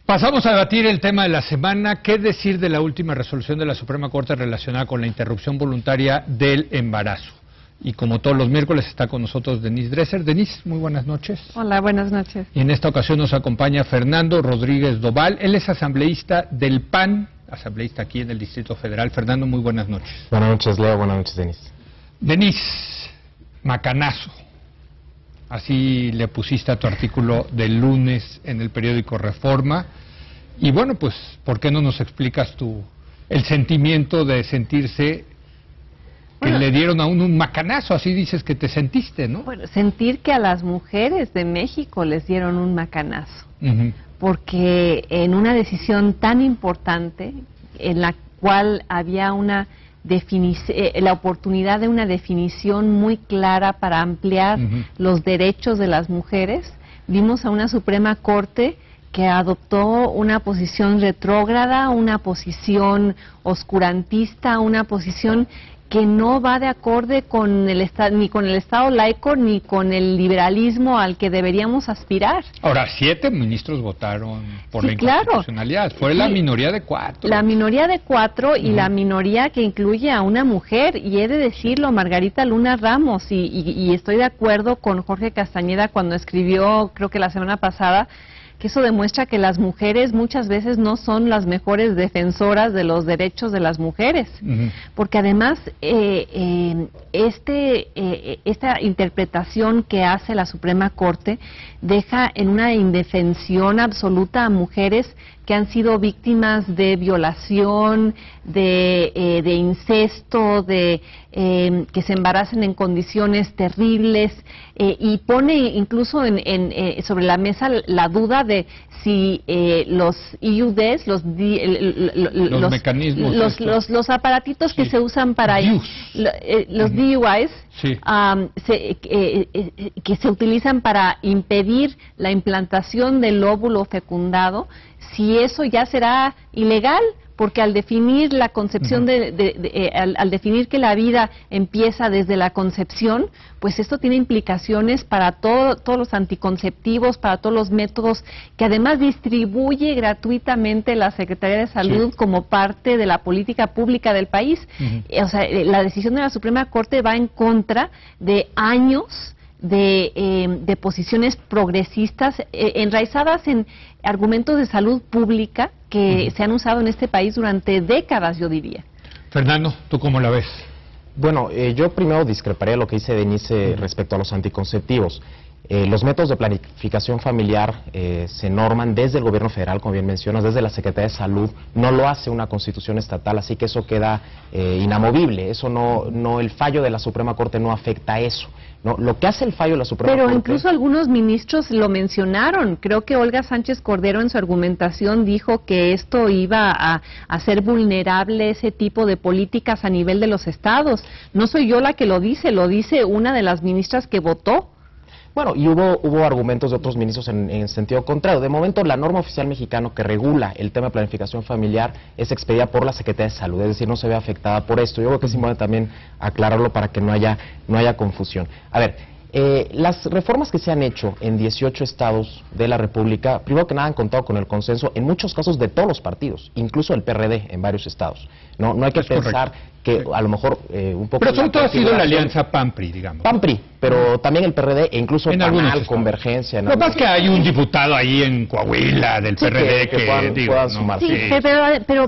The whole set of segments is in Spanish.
Pasamos a debatir el tema de la semana. ¿Qué decir de la última resolución de la Suprema Corte relacionada con la interrupción voluntaria del embarazo? Y como todos los miércoles está con nosotros Denise Dresser. Denise, muy buenas noches. Hola, buenas noches. Y en esta ocasión nos acompaña Fernando Rodríguez Doval. Él es asambleísta del PAN, asambleísta aquí en el Distrito Federal. Fernando, muy buenas noches. Buenas noches, Leo. Buenas noches, Denise. Denise, macanazo. Así le pusiste a tu artículo del lunes en el periódico Reforma. Y bueno, pues, ¿por qué no nos explicas el sentimiento de sentirse que le dieron a uno un macanazo? Así dices que te sentiste, ¿no? Bueno, sentir que a las mujeres de México les dieron un macanazo. Porque en una decisión tan importante, en la cual había la oportunidad de una definición muy clara para ampliar los derechos de las mujeres, vimos a una Suprema Corte que adoptó una posición retrógrada, una posición oscurantista, una posición que no va de acorde con ni con el Estado laico ni con el liberalismo al que deberíamos aspirar. Ahora, 7 ministros votaron por la inconstitucionalidad. Fue la minoría de 4. La minoría de 4 y la minoría que incluye a una mujer, y he de decirlo, Margarita Luna Ramos, y estoy de acuerdo con Jorge Castañeda cuando escribió, creo que la semana pasada, que eso demuestra que las mujeres muchas veces no son las mejores defensoras de los derechos de las mujeres, porque además esta interpretación que hace la Suprema Corte deja en una indefensión absoluta a mujeres que han sido víctimas de violación, de incesto, que se embarazan en condiciones terribles, y pone incluso sobre la mesa la duda de si los IUDs, los mecanismos, los aparatitos que se usan para los DUIs, que se utilizan para impedir la implantación del óvulo fecundado, si eso ya será ilegal, porque al definir la concepción al definir que la vida empieza desde la concepción, pues esto tiene implicaciones para todos los anticonceptivos, para todos los métodos que además distribuye gratuitamente la Secretaría de Salud como parte de la política pública del país. O sea, la decisión de la Suprema Corte va en contra de años de posiciones progresistas enraizadas en argumentos de salud pública que se han usado en este país durante décadas, yo diría. Fernando, ¿tú cómo la ves? Bueno, yo primero discreparía de lo que dice Denise respecto a los anticonceptivos. Los métodos de planificación familiar se norman desde el gobierno federal, como bien mencionas, desde la Secretaría de Salud. No lo hace una constitución estatal, así que eso queda inamovible. Eso el fallo de la Suprema Corte no afecta a eso. No, lo que hace el fallo de la Suprema Corte... Pero incluso algunos ministros lo mencionaron. Creo que Olga Sánchez Cordero en su argumentación dijo que esto iba a hacer vulnerable ese tipo de políticas a nivel de los estados. No soy yo la que lo dice una de las ministras que votó. Bueno, y hubo argumentos de otros ministros en sentido contrario. De momento, la norma oficial mexicana que regula el tema de planificación familiar es expedida por la Secretaría de Salud, es decir, no se ve afectada por esto. Yo creo que es importante también aclararlo para que no haya confusión. A ver, las reformas que se han hecho en 18 estados de la República, primero que nada han contado con el consenso, en muchos casos, de todos los partidos, incluso el PRD en varios estados. No hay que pensar que a lo mejor un poco... Pero sobre todo ha sido la alianza PAN-PRI, digamos. PAN-PRI, pero también el PRD e incluso PANAL, Convergencia. Lo que pasa es que hay un diputado ahí en Coahuila del PRD que pueda sumar.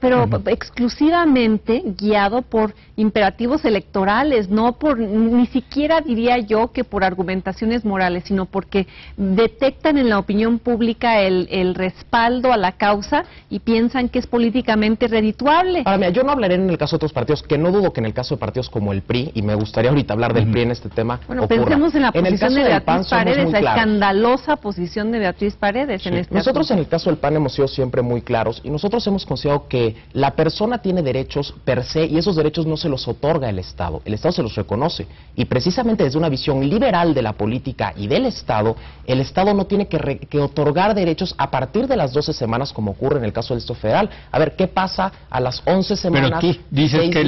Pero exclusivamente guiado por imperativos electorales, no por, ni siquiera diría yo que por argumentaciones morales, sino porque detectan en la opinión pública el respaldo a la causa y piensan que es políticamente redituable. Ahora, mira, yo no hablaré en el caso de otros partidos, que no dudo que en el caso de partidos como el PRI, y me gustaría ahorita hablar del PRI en este tema, bueno, pensemos en la posición de Beatriz Paredes, la escandalosa posición de Beatriz Paredes en este Nosotros asunto. En el caso del PAN hemos sido siempre muy claros, y nosotros hemos considerado que la persona tiene derechos per se, y esos derechos no se los otorga el Estado se los reconoce, y precisamente desde una visión liberal de la política y del Estado, el Estado no tiene que otorgar derechos a partir de las 12 semanas, como ocurre en el caso del Estado federal. A ver, ¿qué pasa a las 11 semanas? Pero tú dices que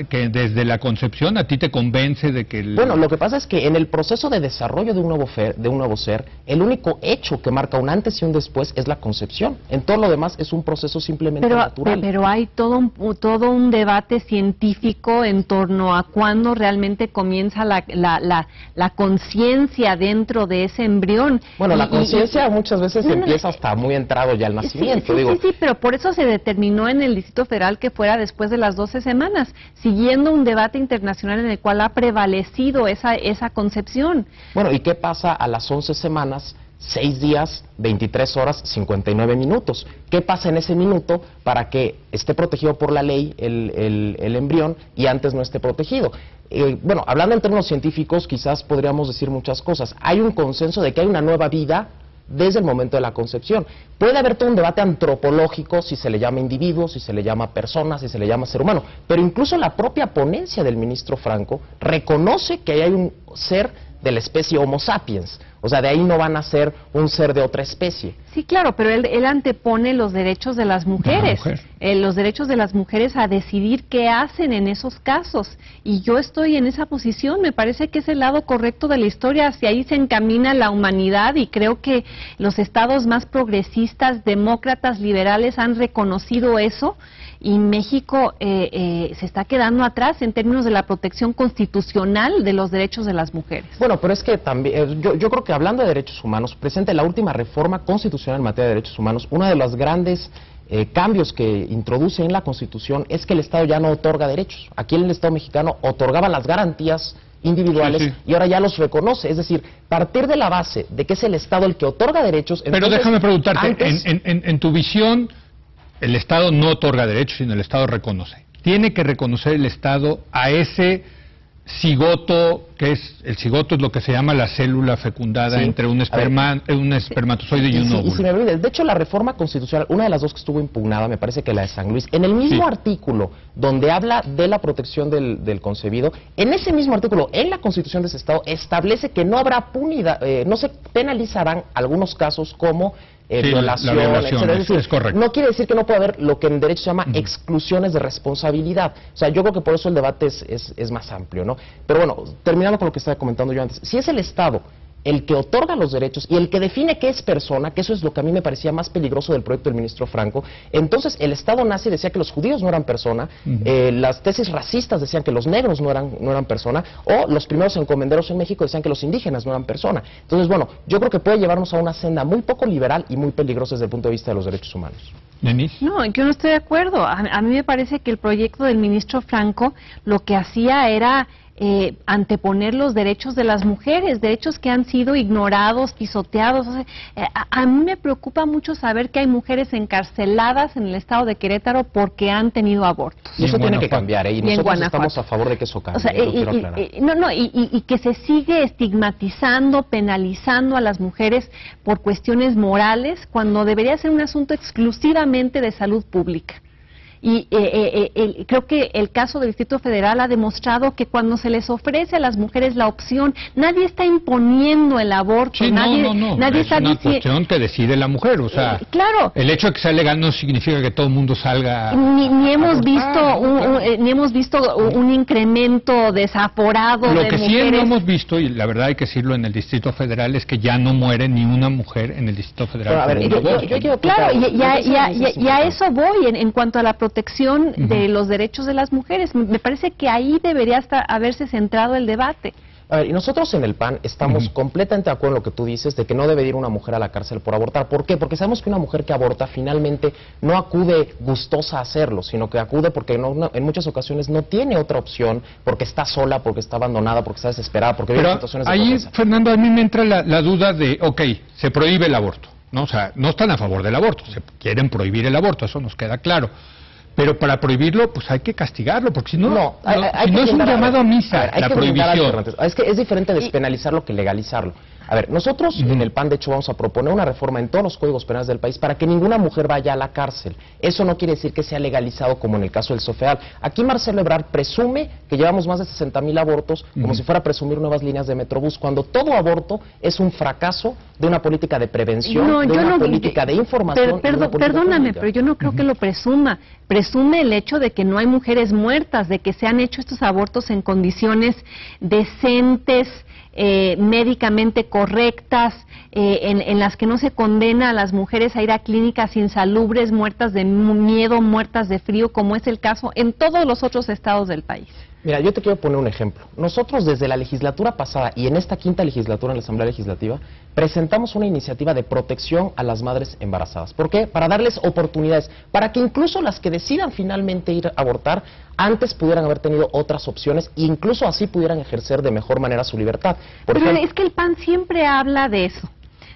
que desde la concepción a ti te convence de que... Bueno, lo que pasa es que en el proceso de desarrollo de un nuevo ser, el único hecho que marca un antes y un después es la concepción. En todo lo demás es un proceso simplemente natural. Pero hay todo un debate científico en torno a cuándo realmente comienza la conciencia dentro de ese embrión. Bueno, la conciencia muchas veces empieza hasta muy entrado ya al nacimiento. Sí, pero por eso se determinó en el Distrito Federal que fuera después de las 12 semanas, siguiendo un debate internacional en el cual ha prevalecido esa concepción. Bueno, ¿y qué pasa a las 11 semanas, 6 días, 23 horas, 59 minutos? ¿Qué pasa en ese minuto para que esté protegido por la ley el embrión y antes no esté protegido? Bueno, hablando en términos científicos, quizás podríamos decir muchas cosas. Hay un consenso de que hay una nueva vida desde el momento de la concepción. Puede haber todo un debate antropológico, si se le llama individuo, si se le llama persona, si se le llama ser humano, pero incluso la propia ponencia del ministro Franco reconoce que hay un ser de la especie Homo sapiens, o sea, de ahí no van a ser un ser de otra especie. Sí, claro, pero él antepone los derechos de las mujeres, los derechos de las mujeres a decidir qué hacen en esos casos, y yo estoy en esa posición. Me parece que es el lado correcto de la historia, hacia ahí se encamina la humanidad, y creo que los estados más progresistas, demócratas, liberales han reconocido eso, y México se está quedando atrás en términos de la protección constitucional de los derechos de las mujeres. Bueno, pero es que también, yo creo que hablando de derechos humanos, presente la última reforma constitucional en materia de derechos humanos, uno de los grandes cambios que introduce en la Constitución es que el Estado ya no otorga derechos. Aquí en el Estado mexicano otorgaba las garantías individuales y ahora ya los reconoce, es decir, partir de la base de que es el Estado el que otorga derechos. Pero déjame preguntarte, en tu visión, el Estado no otorga derechos, sino el Estado reconoce. ¿Tiene que reconocer el Estado a ese cigoto, que es, el cigoto es lo que se llama la célula fecundada entre un espermatozoide y un óvulo? Y si me olvides, de hecho la reforma constitucional, una de las dos que estuvo impugnada, me parece que la de San Luis, en el mismo artículo donde habla de la protección del concebido, en ese mismo artículo, en la Constitución de ese Estado, establece que no habrá punidad, no se penalizarán algunos casos como violación, etcétera. Es decir, es correcto. No quiere decir que no pueda haber lo que en derecho se llama exclusiones de responsabilidad. O sea, yo creo que por eso el debate es más amplio, ¿no? Pero bueno, terminando con lo que estaba comentando yo antes, si es el Estado el que otorga los derechos y el que define qué es persona, que eso es lo que a mí me parecía más peligroso del proyecto del ministro Franco, entonces el Estado nazi decía que los judíos no eran persona, las tesis racistas decían que los negros no eran persona, o los primeros encomenderos en México decían que los indígenas no eran persona. Entonces, bueno, yo creo que puede llevarnos a una senda muy poco liberal y muy peligrosa desde el punto de vista de los derechos humanos. ¿Denis? No, yo no estoy de acuerdo. A mí me parece que el proyecto del ministro Franco lo que hacía era anteponer los derechos de las mujeres, derechos que han sido ignorados, pisoteados. O sea, a mí me preocupa mucho saber que hay mujeres encarceladas en el estado de Querétaro porque han tenido abortos. Y eso tiene que cambiar, y nosotros estamos a favor de que eso cambie. O sea, y que se sigue estigmatizando, penalizando a las mujeres por cuestiones morales, cuando debería ser un asunto exclusivamente de salud pública. Y creo que el caso del Distrito Federal ha demostrado que cuando se les ofrece a las mujeres la opción, nadie está imponiendo el aborto. Sí, nadie es una cuestión que decide la mujer, o sea, claro. El hecho de que sea legal no significa que todo el mundo salga ni hemos visto un incremento desaforado de mujeres. Lo que sí no hemos visto, y la verdad hay que decirlo en el Distrito Federal, es que ya no muere ni una mujer en el Distrito Federal. Claro, y a eso voy en cuanto a la protección de los derechos de las mujeres. Me parece que ahí debería haberse centrado el debate. A ver, y nosotros en el PAN estamos completamente de acuerdo en lo que tú dices, de que no debe ir una mujer a la cárcel por abortar. ¿Por qué? Porque sabemos que una mujer que aborta finalmente no acude gustosa a hacerlo, sino que acude porque en muchas ocasiones no tiene otra opción, porque está sola, porque está abandonada, porque está desesperada, porque vive situaciones de pobreza. Ahí, Fernando, a mí me entra la duda de, se prohíbe el aborto, ¿no? O sea, no están a favor del aborto, se quieren prohibir el aborto, eso nos queda claro. Pero para prohibirlo, pues hay que castigarlo, porque si no, es un llamado a misa, la prohibición. Es que es diferente despenalizarlo que legalizarlo. A ver, nosotros en el PAN, de hecho, vamos a proponer una reforma en todos los códigos penales del país para que ninguna mujer vaya a la cárcel. Eso no quiere decir que sea legalizado como en el caso del SOFEAL. Aquí Marcelo Ebrard presume que llevamos más de 60,000 abortos, como si fuera a presumir nuevas líneas de Metrobús, cuando todo aborto es un fracaso de una política de prevención, de una política de información. Perdóname, pero yo no creo que lo presuma. Presume el hecho de que no hay mujeres muertas, de que se han hecho estos abortos en condiciones decentes, médicamente correctas, en las que no se condena a las mujeres a ir a clínicas insalubres, muertas de miedo, muertas de frío, como es el caso en todos los otros estados del país. Mira, yo te quiero poner un ejemplo. Nosotros desde la legislatura pasada y en esta quinta legislatura en la Asamblea Legislativa presentamos una iniciativa de protección a las madres embarazadas. ¿Por qué? Para darles oportunidades, para que incluso las que decidan finalmente ir a abortar antes pudieran haber tenido otras opciones e incluso así pudieran ejercer de mejor manera su libertad. Pero es que el PAN siempre habla de eso,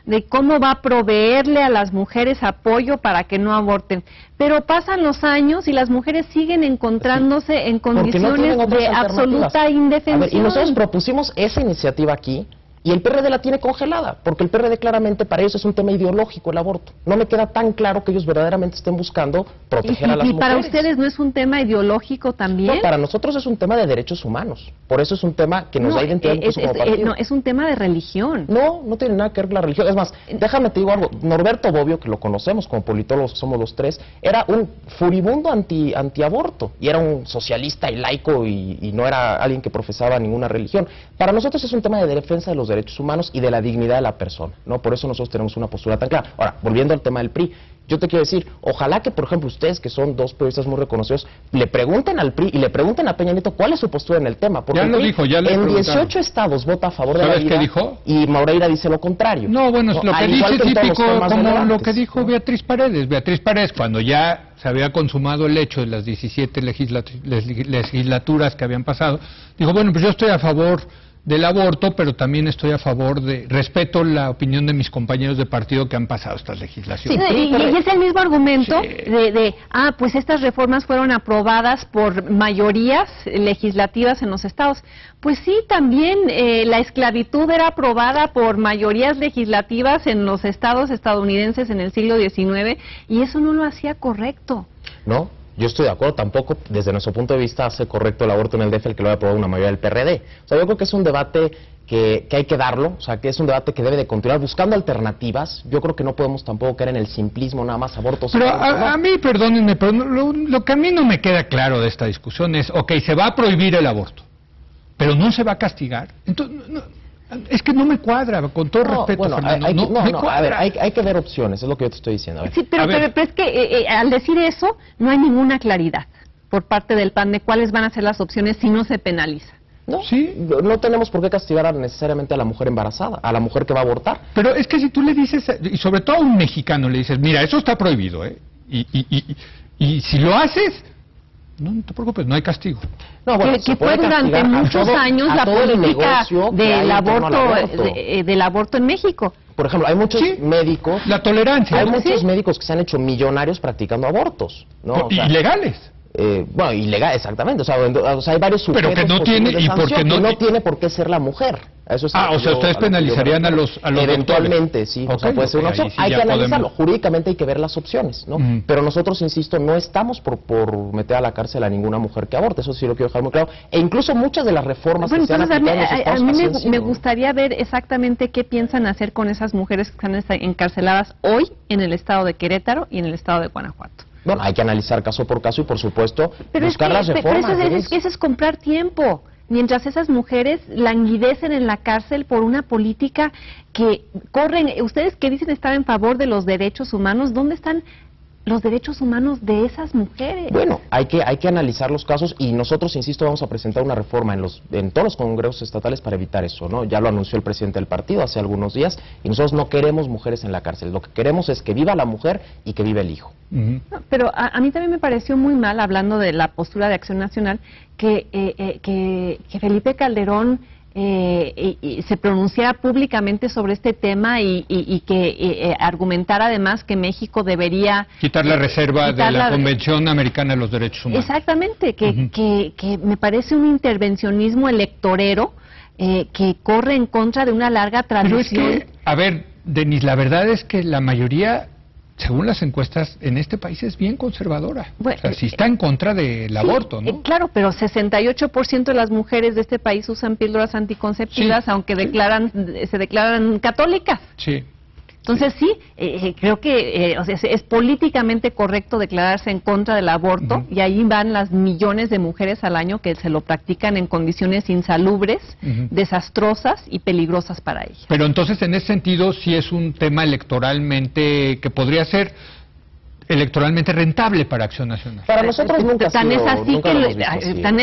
de cómo va a proveerle a las mujeres apoyo para que no aborten. Pero pasan los años y las mujeres siguen encontrándose en condiciones de absoluta indefensión. A ver, y nosotros propusimos esa iniciativa aquí, y el PRD la tiene congelada, porque el PRD claramente para ellos es un tema ideológico el aborto. No me queda tan claro que ellos verdaderamente estén buscando proteger a las mujeres. ¿Y para ustedes no es un tema ideológico también? No, para nosotros es un tema de derechos humanos. Por eso es un tema que nos da identidad como partido. No, es un tema de religión. No, no tiene nada que ver con la religión. Es más, déjame te digo algo. Norberto Bobbio, que lo conocemos como politólogos, que somos los tres, era un furibundo antiaborto. Y era un socialista y laico y no era alguien que profesaba ninguna religión. Para nosotros es un tema de defensa de los derechos humanos y de la dignidad de la persona, ¿no? Por eso nosotros tenemos una postura tan clara. Ahora, volviendo al tema del PRI, yo te quiero decir, ojalá que, por ejemplo, ustedes, que son dos periodistas muy reconocidos, le pregunten al PRI y le pregunten a Peña Nieto cuál es su postura en el tema. Porque ya lo dijo, ya le en 18 estados vota a favor de la vida. ¿Sabes qué dijo? Y Moreira dice lo contrario. No, bueno, es lo que dice es típico como lo que dijo ¿no? Beatriz Paredes. Beatriz Paredes, cuando ya se había consumado el hecho de las 17 legislaturas que habían pasado, dijo, bueno, pues yo estoy a favor del aborto, pero también estoy a favor respeto la opinión de mis compañeros de partido que han pasado estas legislaciones. Sí, y es el mismo argumento pues estas reformas fueron aprobadas por mayorías legislativas en los estados. Pues sí, también la esclavitud era aprobada por mayorías legislativas en los estados estadounidenses en el siglo XIX y eso no lo hacía correcto. ¿No? Yo estoy de acuerdo, tampoco desde nuestro punto de vista hace correcto el aborto en el DF el que lo haya aprobado una mayoría del PRD. O sea, yo creo que es un debate que hay que darlo, o sea, que es un debate que debe de continuar buscando alternativas. Yo creo que no podemos tampoco caer en el simplismo, nada más abortos. Pero a mí, perdónenme, pero lo que a mí no me queda claro de esta discusión es, ok, se va a prohibir el aborto, pero no se va a castigar. Entonces, es que no me cuadra, con todo respeto, bueno, Fernando. A ver, hay que ver opciones, es lo que yo te estoy diciendo. A ver. Sí, pero es que al decir eso no hay ninguna claridad por parte del PAN de cuáles van a ser las opciones si no se penaliza. No, sí, no tenemos por qué castigar necesariamente a la mujer embarazada, a la mujer que va a abortar. Pero es que si tú le dices, y sobre todo a un mexicano le dices, mira, eso está prohibido, y si lo haces, no te preocupes, no hay castigo. No, bueno, que fue durante muchos años la política del aborto en México. Por ejemplo, hay muchos médicos... La tolerancia. Hay muchos médicos que se han hecho millonarios practicando abortos, ¿no? Ilegales. Bueno, ilegal, exactamente. O sea, hay varios sujetos pero que no tiene de sanción, que no tiene por qué ser la mujer. Eso es o sea, ustedes penalizarían a los eventualmente, doctores. sí. O sea, puede ser una opción. Hay que analizarlo. Jurídicamente hay que ver las opciones, ¿no? Pero nosotros, insisto, no estamos por meter a la cárcel a ninguna mujer que aborte. Eso sí lo quiero dejar muy claro. E incluso muchas de las reformas que se han aplicado en los estados a mí me gustaría ver exactamente qué piensan hacer con esas mujeres que están encarceladas hoy en el estado de Querétaro y en el estado de Guanajuato. Bueno, hay que analizar caso por caso y, por supuesto, buscar las reformas. Pero eso es comprar tiempo. Mientras esas mujeres languidecen en la cárcel por una política que corren... Ustedes que dicen estar en favor de los derechos humanos, ¿dónde están los derechos humanos de esas mujeres? Bueno, hay que analizar los casos y nosotros, insisto, vamos a presentar una reforma en todos los congresos estatales para evitar eso, ¿no? Ya lo anunció el presidente del partido hace algunos días y nosotros no queremos mujeres en la cárcel. Lo que queremos es que viva la mujer y que viva el hijo. Pero a mí también me pareció muy mal, hablando de la postura de Acción Nacional, que Felipe Calderón se pronunciara públicamente sobre este tema y que argumentara además que México debería quitar la reserva de la Convención Americana de los Derechos Humanos. Exactamente, que me parece un intervencionismo electorero que corre en contra de una larga tradición. Pero es que, a ver, Denise, la verdad es que la mayoría, según las encuestas, en este país es bien conservadora. Bueno, o sea, sí está en contra del aborto, ¿no? Claro, pero 68% de las mujeres de este país usan píldoras anticonceptivas, Sí, aunque sí. se declaran católicas. Sí. Entonces sí, creo que o sea, es políticamente correcto declararse en contra del aborto, y ahí van las millones de mujeres al año que se lo practican en condiciones insalubres, desastrosas y peligrosas para ellas. Pero entonces, en ese sentido, sí es un tema electoralmente que podría ser electoralmente rentable para Acción Nacional. Para nosotros nunca Tan es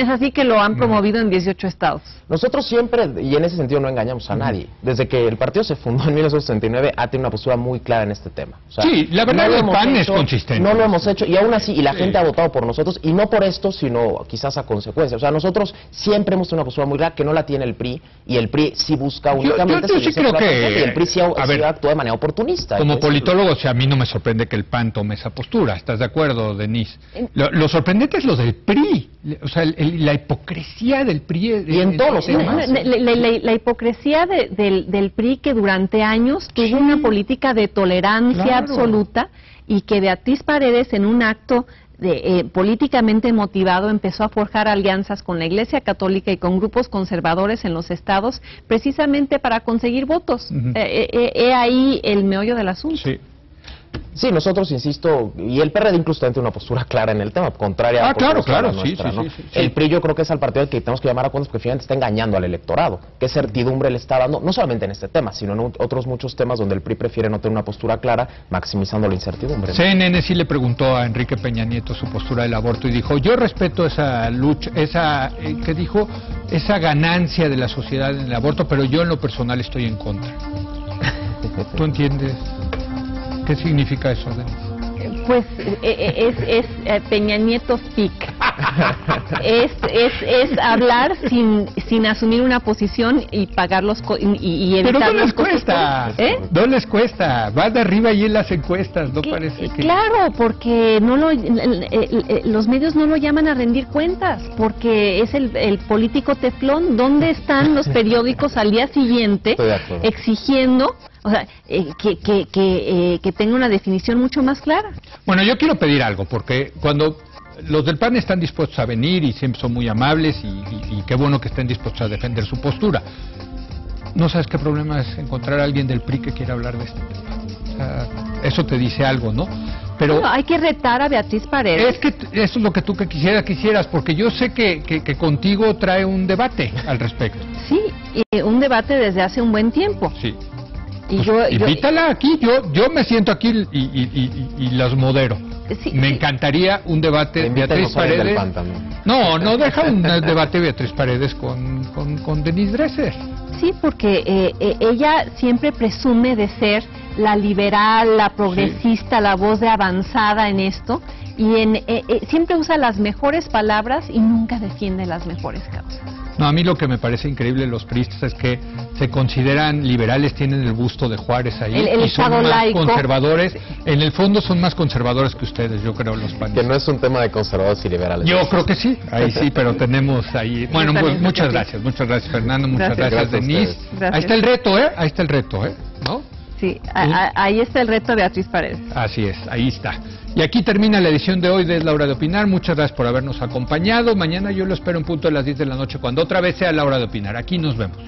así que lo han No. promovido en 18 estados. Nosotros siempre, y en ese sentido no engañamos a nadie, desde que el partido se fundó en 1969 ha tenido una postura muy clara en este tema. O sea, Sí, la verdad no lo el hemos PAN es hecho, consistente. No lo hemos hecho, y aún así, y la Sí. gente ha votado por nosotros, y no por esto, sino quizás a consecuencia. O sea, nosotros siempre hemos tenido una postura muy clara que no la tiene el PRI, y el PRI sí busca únicamente... yo sí creo que- Y el PRI sí a ver, actúa de manera oportunista. Como hay que decirlo. politólogo, o sea, a mí no me sorprende que el PAN tome esa postura. ¿Estás de acuerdo, Denise? Lo sorprendente es lo del PRI. O sea, la hipocresía del PRI. Y en todos los tema. temas. La hipocresía del PRI, que durante años tuvo una política de tolerancia Claro. absoluta, y que Beatriz Paredes, en un acto políticamente motivado, empezó a forjar alianzas con la Iglesia Católica y con grupos conservadores en los estados, precisamente para conseguir votos. He ahí el meollo del asunto. Sí. Sí, nosotros, insisto, y el PRD incluso también tiene una postura clara en el tema, contraria a claro, postura claro, nuestra, sí, ¿no? sí, sí, sí. El PRI yo creo que es al partido al que tenemos que llamar a cuentas porque finalmente está engañando al electorado. ¿Qué certidumbre le está dando? No solamente en este tema, sino en otros muchos temas donde el PRI prefiere no tener una postura clara, maximizando la incertidumbre, ¿no? CNN sí le preguntó a Enrique Peña Nieto su postura del aborto y dijo: yo respeto esa lucha, ¿qué dijo? Esa ganancia de la sociedad en el aborto, pero yo en lo personal estoy en contra. ¿Tú entiendes qué significa eso, Denise? Pues es Peña Nieto speak. Es hablar sin asumir una posición y pagar y Pero evitar no les los costos. cuesta, no les cuesta, vas de arriba ahí en las encuestas, no parece que... Claro, porque los medios no lo llaman a rendir cuentas, porque es el político teflón. ¿Dónde están los periódicos al día siguiente Estoy de acuerdo. exigiendo, o sea, que tenga una definición mucho más clara? Bueno, yo quiero pedir algo, porque cuando los del PAN están dispuestos a venir y siempre son muy amables y qué bueno que estén dispuestos a defender su postura. No sabes qué problema es encontrar a alguien del PRI que quiera hablar de este tema. O sea, eso te dice algo, ¿no? Pero Bueno, hay que retar a Beatriz Paredes. es que eso es lo que tú quisieras, porque yo sé que contigo trae un debate al respecto. Sí, un debate desde hace un buen tiempo. Sí. Y Pues invítala aquí, yo me siento aquí y las modero. Sí, Me sí. encantaría un debate Invítenos Beatriz a alguien del Paredes. PAN también. No, deja un debate Beatriz Paredes con Denise Dresser. Sí, porque ella siempre presume de ser la liberal, la progresista, la voz de avanzada en esto, y siempre usa las mejores palabras y nunca defiende las mejores causas. No, a mí lo que me parece increíble de los priistas es que se consideran liberales, tienen el busto de Juárez ahí, El y son Estado más laico. conservadores. En el fondo son más conservadores que ustedes, yo creo, los Que panistas. no es un tema de conservadores y liberales. Yo creo que sí, ahí sí, pero tenemos ahí... Bueno, también pues, creo muchas que sí. gracias Fernando, muchas Gracias. gracias Gracias a Denise. ustedes. Gracias. Ahí está el reto, ¿no? Sí, ahí está el reto de Beatriz Paredes. Así es, ahí está. Y aquí termina la edición de hoy de Es la Hora de Opinar. Muchas gracias por habernos acompañado. Mañana yo lo espero en punto de las 10 de la noche, cuando otra vez sea la hora de opinar. Aquí nos vemos.